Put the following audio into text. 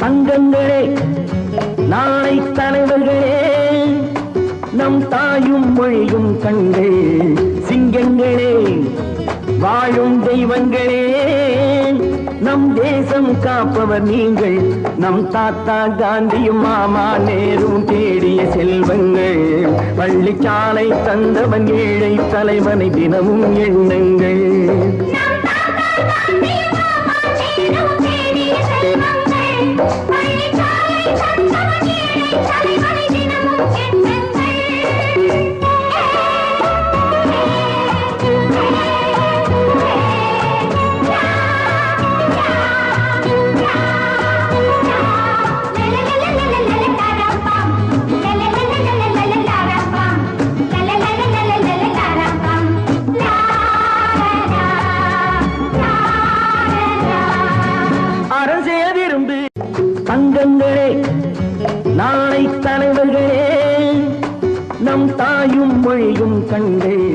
தங்கங்களே நாளை தலைவர்களே நம் தாயும் மொழியும் கண்கள் சிங்கங்களே வாழும் தெய்வங்களே நம் தேசம் காப்பவர் நீங்கள் நம் தாத்தா காந்தியும் மாமா நேரும் தேடிய செல்வங்கள் பள்ளிச்சாலை தந்தவன் ஏழை தலைவனை தினமும் எண்ணுங்கள் தங்கங்களே நாளை தலைவர்களே நம் தாயும் மொழியும் கண்கள்